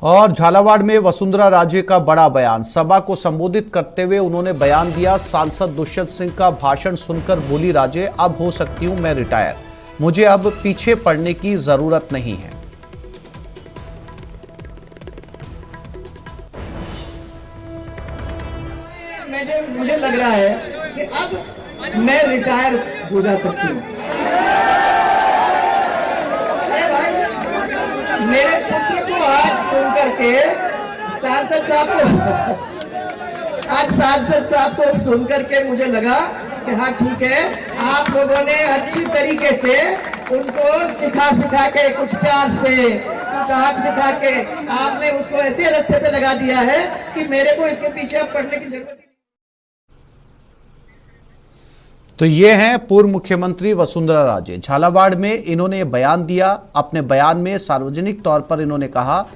और झालावाड़ में वसुंधरा राजे का बड़ा बयान। सभा को संबोधित करते हुए उन्होंने बयान दिया। सांसद दुष्यंत सिंह का भाषण सुनकर बोली राजे, अब हो सकती हूं मैं रिटायर, मुझे अब पीछे पड़ने की जरूरत नहीं है। मुझे लग रहा है कि अब मैं रिटायर हो जा सकती हूँ। मेरे पुत्र को आज सुन करके सांसद साहब को सुन करके मुझे लगा कि हाँ ठीक है, आप लोगों ने अच्छी तरीके से उनको सिखा के कुछ प्यार से कुछ आंख दिखा के आपने उसको ऐसे रास्ते पे लगा दिया है कि मेरे को इसके पीछे अब पढ़ने की जरूरत नहीं। तो ये हैं पूर्व मुख्यमंत्री वसुंधरा राजे। झालावाड़ में इन्होंने बयान दिया। अपने बयान में सार्वजनिक तौर पर इन्होंने कहा,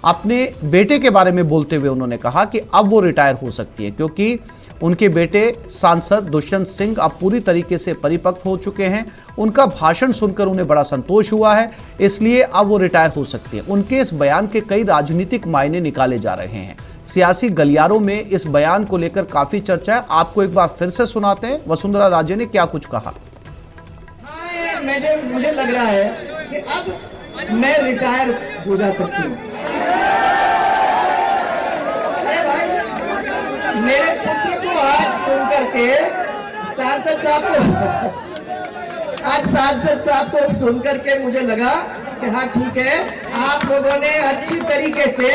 अपने बेटे के बारे में बोलते हुए उन्होंने कहा कि अब वो रिटायर हो सकती है, क्योंकि उनके बेटे सांसद दुष्यंत सिंह अब पूरी तरीके से परिपक्व हो चुके हैं। उनका भाषण सुनकर उन्हें बड़ा संतोष हुआ है, इसलिए अब वो रिटायर हो सकती है। उनके इस बयान के कई राजनीतिक मायने निकाले जा रहे हैं। सियासी गलियारों में इस बयान को लेकर काफी चर्चा है। आपको एक बार फिर से सुनाते हैं वसुंधरा राजे ने क्या कुछ कहा। मुझे लग रहा है कि अब मैं रिटायर हो जा सकती हूँ। मेरे पुत्र को आज सुन करके सांसद साहब को सुन करके मुझे लगा कि हाँ ठीक है, आप लोगों ने अच्छी तरीके से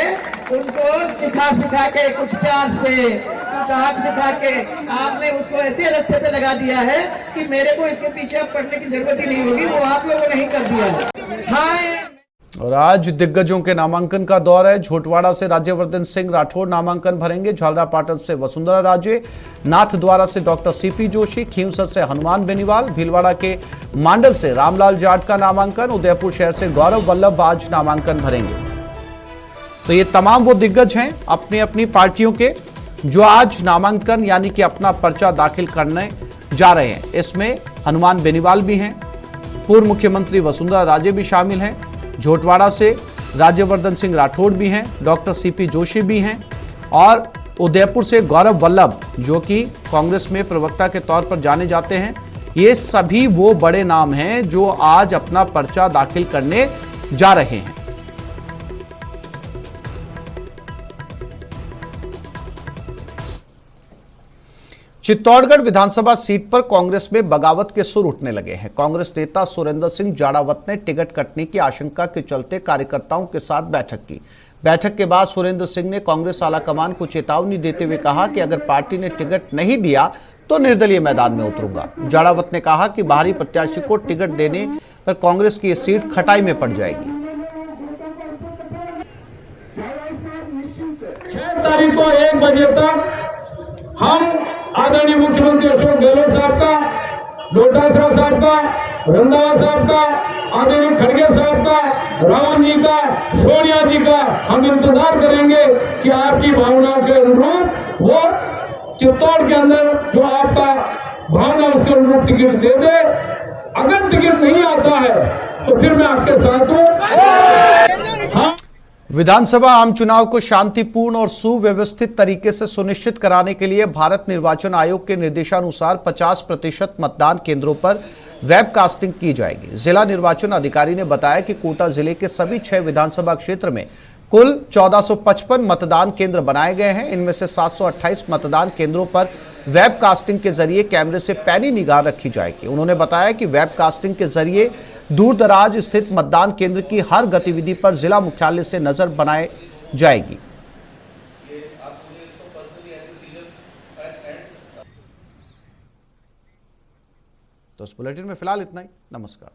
उनको सिखा के कुछ प्यार से कुछ आंख दिखा के आपने उसको ऐसे रास्ते पे लगा दिया है कि मेरे को इसके पीछे अब पढ़ने की जरूरत ही नहीं होगी, वो आप लोगों ने ही कर दिया है। हाँ। और आज दिग्गजों के नामांकन का दौर है। झोटवाड़ा से राज्यवर्धन सिंह राठौड़ नामांकन भरेंगे। झालरापाटन से वसुंधरा राजे, नाथद्वारा से डॉक्टर सीपी जोशी, खींवसर से हनुमान बेनीवाल, भीलवाड़ा के मांडल से रामलाल जाट का नामांकन, उदयपुर शहर से गौरव वल्लभ आज नामांकन भरेंगे। तो ये तमाम वो दिग्गज हैं अपनी अपनी पार्टियों के, जो आज नामांकन यानी कि अपना पर्चा दाखिल करने जा रहे हैं। इसमें हनुमान बेनीवाल भी हैं, पूर्व मुख्यमंत्री वसुंधरा राजे भी शामिल हैं, झोटवाड़ा से राज्यवर्धन सिंह राठौड़ भी हैं, डॉक्टर सीपी जोशी भी हैं, और उदयपुर से गौरव वल्लभ जो कि कांग्रेस में प्रवक्ता के तौर पर जाने जाते हैं। ये सभी वो बड़े नाम हैं जो आज अपना पर्चा दाखिल करने जा रहे हैं। चित्तौड़गढ़ विधानसभा सीट पर कांग्रेस में बगावत के सुर उठने लगे हैं। कांग्रेस नेता सुरेंद्र सिंह जाड़ावत ने टिकट कटने की आशंका के चलते कार्यकर्ताओं के साथ बैठक की। बैठक के बाद सुरेंद्र सिंह ने कांग्रेस आलाकमान को चेतावनी देते हुए कहा कि अगर पार्टी ने टिकट नहीं दिया तो निर्दलीय मैदान में उतरूंगा। जाड़ावत ने कहा कि बाहरी प्रत्याशी को टिकट देने पर कांग्रेस की यह सीट खटाई में पड़ जाएगी। 6 तारीख को 1 बजे तक हम आदरणीय मुख्यमंत्री अशोक गहलोत साहब का, डोटासरा साहब का, रंधावा साहब का, आदरणीय खड़गे साहब का, रावण जी का, सोनिया जी का हम इंतजार करेंगे कि आपकी भावनाओं के अनुरूप वो चित्तौड़ के अंदर जो आपका भावना उसके अनुरूप टिकट दे दे। अगर टिकट नहीं आता है तो फिर मैं आपके साथ हूं। हाँ। विधानसभा आम चुनाव को शांतिपूर्ण और सुव्यवस्थित तरीके से सुनिश्चित कराने के लिए भारत निर्वाचन आयोग के निर्देशानुसार 50% मतदान केंद्रों पर वेबकास्टिंग की जाएगी। जिला निर्वाचन अधिकारी ने बताया कि कोटा जिले के सभी 6 विधानसभा क्षेत्र में कुल 1455 मतदान केंद्र बनाए गए हैं। इनमें से 728 मतदान केंद्रों पर वेबकास्टिंग के जरिए कैमरे से पैनी निगाह रखी जाएगी। उन्होंने बताया कि वेबकास्टिंग के जरिए दूर दराज स्थित मतदान केंद्र की हर गतिविधि पर जिला मुख्यालय से नजर बनाई जाएगी। तो इस बुलेटिन में फिलहाल इतना ही। नमस्कार।